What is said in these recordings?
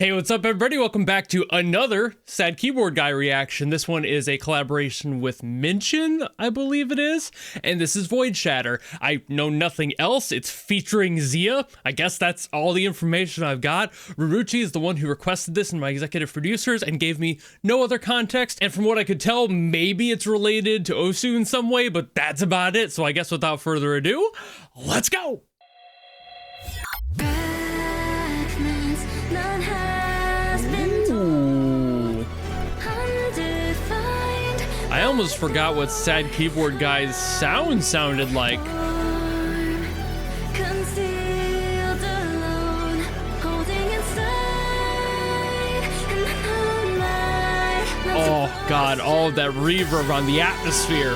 Hey, what's up, everybody? Welcome back to another Sad Keyboard Guy reaction. This one is a collaboration with Myntian, I believe it is, and this is Void Shatter. I know nothing else. It's featuring Zia. I guess that's all the information I've got. Ruruchi is the one who requested this and my executive producers and gave me no other context, and from what I could tell, maybe it's related to Osu in some way, but that's about it. So I guess without further ado, let's go! I almost forgot what Sad Keyboard Guy's sound sounded like. Oh god, all of that reverb on the atmosphere.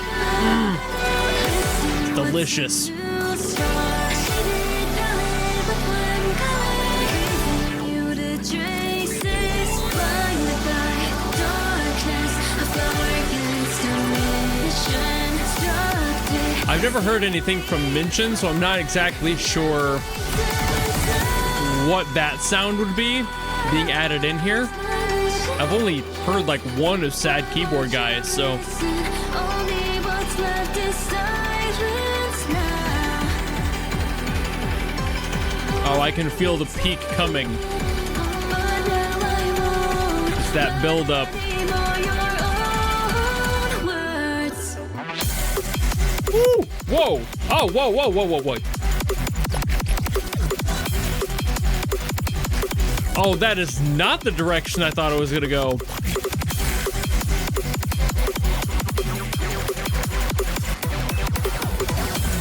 Delicious. I've never heard anything from Myntian, so I'm not exactly sure what that sound would be being added in here. I've only heard like one of Sad Keyboard Guys, so. Oh, I can feel the peak coming. It's that build up. Woo! Whoa! Oh, whoa, whoa, whoa, whoa, whoa. Oh, that is not the direction I thought it was gonna go.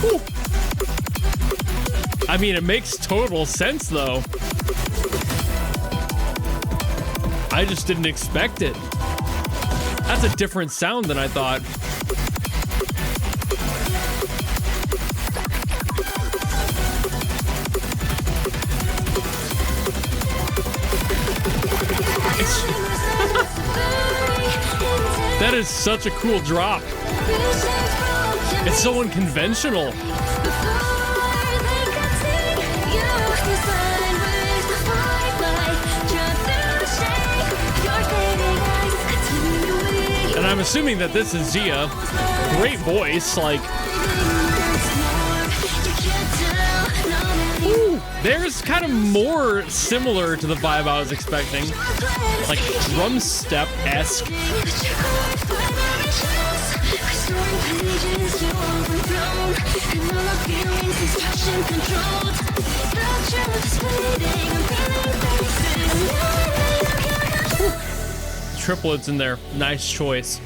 Woo. I mean, it makes total sense, though. I just didn't expect it. That's a different sound than I thought. That is such a cool drop. It's so unconventional. And I'm assuming that this is Zia. Great voice, like. Ooh, there's kind of more similar to the vibe I was expecting. Like drum step-esque. Triplets in there. Nice choice.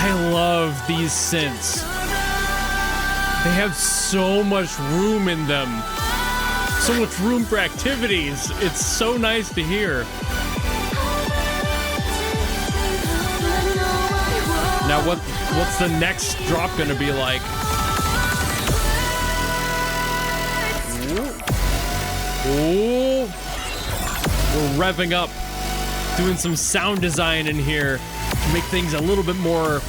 I love these synths. They have so much room in them. So much room for activities. It's so nice to hear. Now what's the next drop gonna be like? Ooh. We're revving up. Doing some sound design in here to make things a little bit more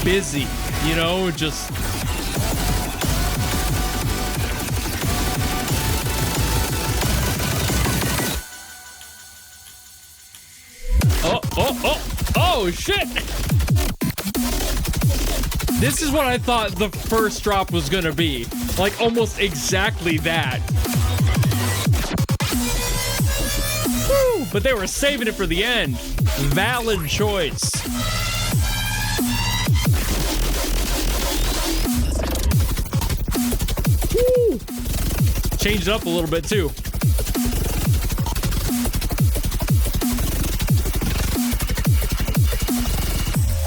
busy, you know, just oh shit. This is what I thought the first drop was gonna be, like almost exactly that. Woo, but they were saving it for the end. Valid choice. Woo. Changed it up a little bit too.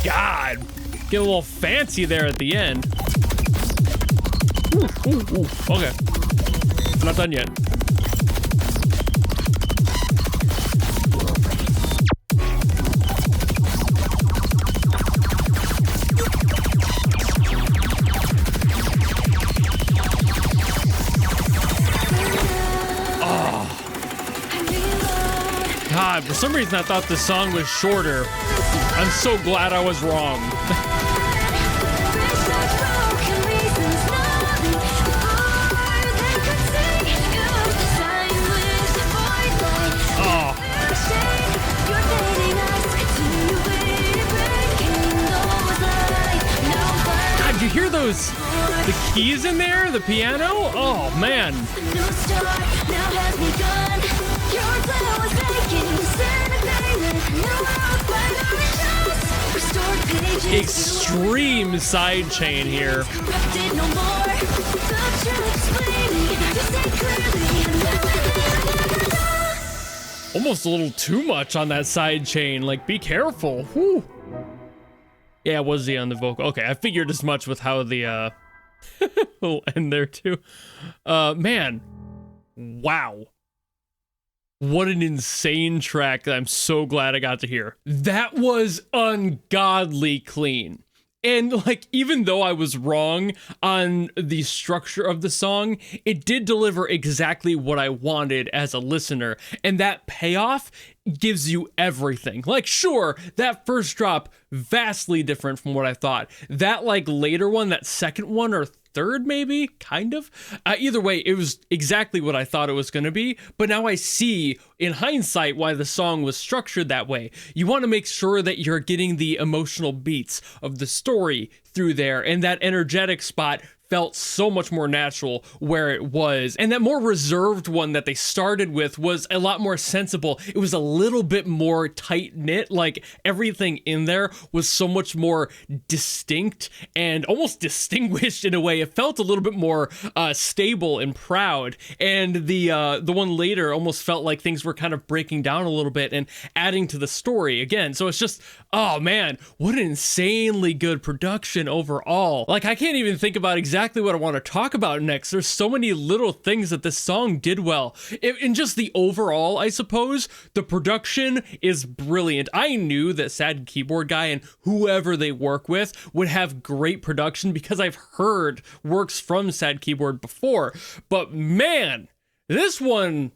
God, get a little fancy there at the end. Ooh. Okay, I'm not done yet. God, for some reason I thought this song was shorter. I'm so glad I was wrong. God, you hear those, the keys in there, the piano? Oh, man. Extreme sidechain here. Almost a little too much on that sidechain. Like, be careful. Whew. Yeah, was he on the vocal? Okay, I figured as much with how the will end there too. Man, wow. What an insane track that I'm so glad I got to hear. That was ungodly clean. And like, even though I was wrong on the structure of the song, it did deliver exactly what I wanted as a listener. And that payoff gives you everything. Like, sure, that first drop, vastly different from what I thought. That like later one, that second one or third maybe, kind of. Either way, it was exactly what I thought it was going to be, but now I see in hindsight why the song was structured that way. You want to make sure that you're getting the emotional beats of the story through there, and that energetic spot felt so much more natural where it was. And that more reserved one that they started with was a lot more sensible. It was a little bit more tight-knit, like everything in there was so much more distinct and almost distinguished in a way. It felt a little bit more stable and proud. And the one later almost felt like things were kind of breaking down a little bit and adding to the story again. So it's just, oh man, what an insanely good production overall. Like, I can't even think about exactly what I want to talk about next. There's so many little things that this song did well. In just the overall, I suppose, the production is brilliant. I knew that Sad Keyboard Guy and whoever they work with would have great production because I've heard works from Sad Keyboard before. But man, this one,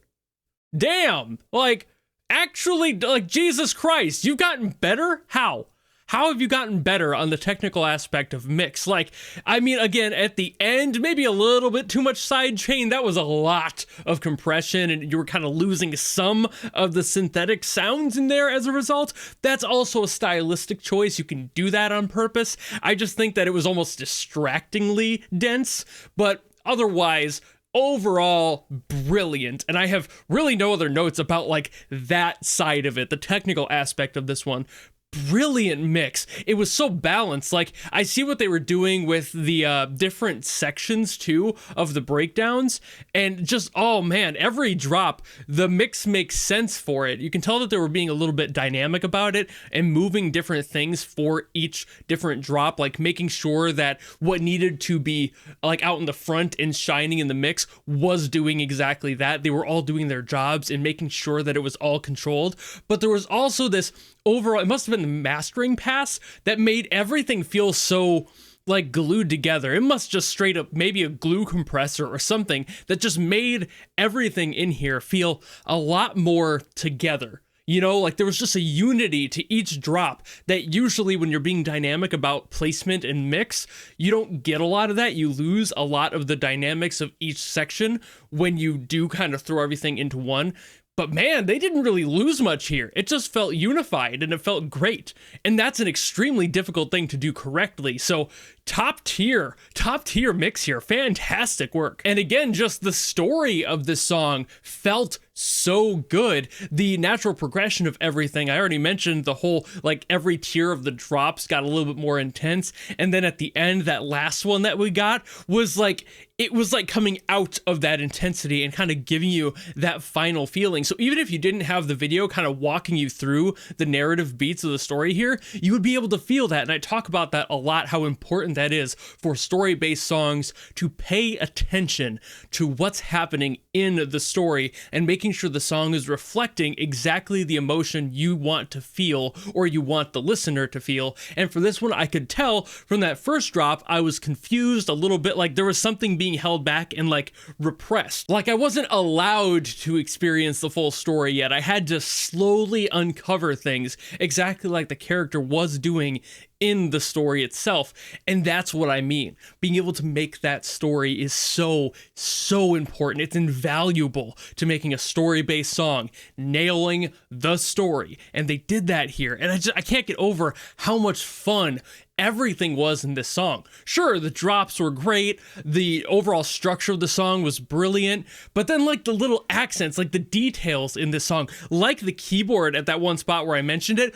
damn, like, actually, like, Jesus Christ, you've gotten better? How? How have you gotten better on the technical aspect of mix? Like, I mean, again, at the end, maybe a little bit too much sidechain. That was a lot of compression, and you were kind of losing some of the synthetic sounds in there as a result. That's also a stylistic choice. You can do that on purpose. I just think that it was almost distractingly dense, but otherwise, overall brilliant. And I have really no other notes about like that side of it, the technical aspect of this one. Brilliant mix. It was so balanced. Like, I see what they were doing with the different sections too of the breakdowns, and just, oh man, every drop, the mix makes sense for it. You can tell that they were being a little bit dynamic about it and moving different things for each different drop, like making sure that what needed to be like out in the front and shining in the mix was doing exactly that. They were all doing their jobs and making sure that it was all controlled. But there was also this overall, it must have been the mastering pass that made everything feel so like glued together. It must just straight up maybe a glue compressor or something that just made everything in here feel a lot more together. You know, like there was just a unity to each drop that usually when you're being dynamic about placement and mix, you don't get a lot of that. You lose a lot of the dynamics of each section when you do kind of throw everything into one. But man, they didn't really lose much here. It just felt unified and it felt great. And that's an extremely difficult thing to do correctly. So top tier mix here. Fantastic work. And again, just the story of this song felt so good. The natural progression of everything. I already mentioned the whole, like every tier of the drops got a little bit more intense. And then at the end, that last one that we got was like, it was like coming out of that intensity and kind of giving you that final feeling. So even if you didn't have the video kind of walking you through the narrative beats of the story here, you would be able to feel that. And I talk about that a lot, how important that is for story-based songs to pay attention to what's happening in the story and making making sure the song is reflecting exactly the emotion you want to feel or you want the listener to feel. And for this one, I could tell from that first drop, I was confused a little bit, like there was something being held back and like repressed. Like I wasn't allowed to experience the full story yet. I had to slowly uncover things exactly like the character was doing in the story itself. And that's what I mean. Being able to make that story is so important. It's invaluable to making a story-based song, nailing the story. And they did that here. And I can't get over how much fun everything was in this song. Sure, the drops were great, the overall structure of the song was brilliant, but then like the little accents, like the details in this song, like the keyboard at that one spot where I mentioned it,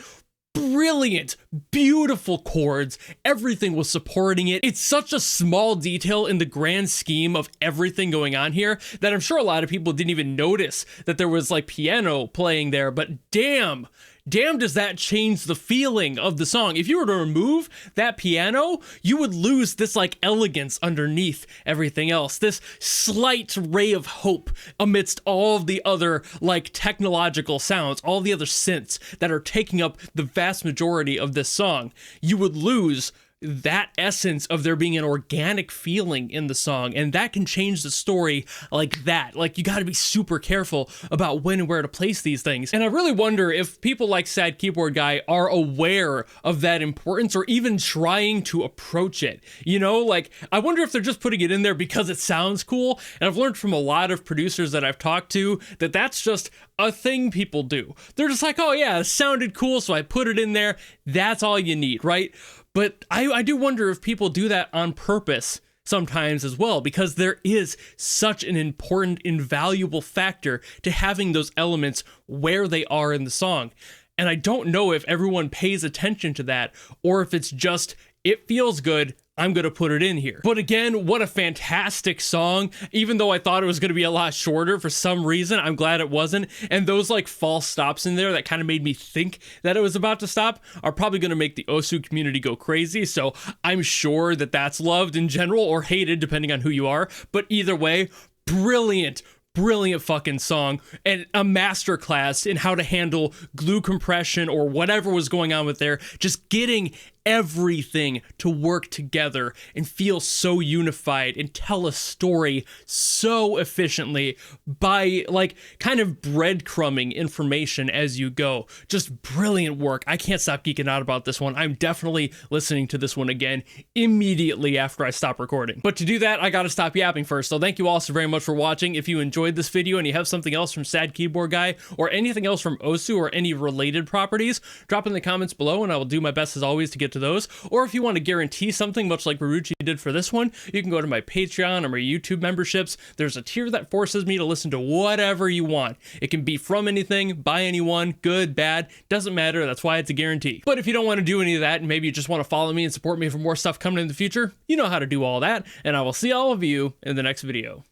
brilliant, beautiful chords, everything was supporting it. It's such a small detail in the grand scheme of everything going on here that I'm sure a lot of people didn't even notice that there was like piano playing there, but damn does that change the feeling of the song. If you were to remove that piano, you would lose this like elegance underneath everything else, this slight ray of hope amidst all of the other like technological sounds, all the other synths that are taking up the vast majority of this song. You would lose that essence of there being an organic feeling in the song, and that can change the story like that. Like, you got to be super careful about when and where to place these things. And I really wonder if people like Sad Keyboard Guy are aware of that importance or even trying to approach it. You know, like, I wonder if they're just putting it in there because it sounds cool. And I've learned from a lot of producers that I've talked to that that's just a thing people do. They're just like, oh yeah, it sounded cool, so I put it in there. That's all you need, right? But I do wonder if people do that on purpose sometimes as well, because there is such an important, invaluable factor to having those elements where they are in the song. And I don't know if everyone pays attention to that, or if it's just, it feels good, I'm going to put it in here. But again, what a fantastic song. Even though I thought it was going to be a lot shorter for some reason, I'm glad it wasn't. And those like false stops in there that kind of made me think that it was about to stop are probably going to make the Osu community go crazy. So I'm sure that that's loved in general or hated depending on who you are. But either way, brilliant fucking song, and a masterclass in how to handle glue compression or whatever was going on with there, just getting everything to work together and feel so unified and tell a story so efficiently by like kind of breadcrumbing information as you go. Just brilliant work. I can't stop geeking out about this one. I'm definitely listening to this one again immediately after I stop recording. But to do that, I gotta stop yapping first. So thank you all so very much for watching. If you enjoyed this video and you have something else from Sad Keyboard Guy or anything else from Osu or any related properties, drop in the comments below and I will do my best as always to get to those. Or if you want to guarantee something much like Baruchi did for this one, you can go to my Patreon or my YouTube memberships. There's a tier that forces me to listen to whatever you want. It can be from anything, by anyone, good, bad, doesn't matter. That's why it's a guarantee. But if you don't want to do any of that and maybe you just want to follow me and support me for more stuff coming in the future, you know how to do all that. And I will see all of you in the next video.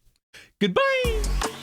Goodbye!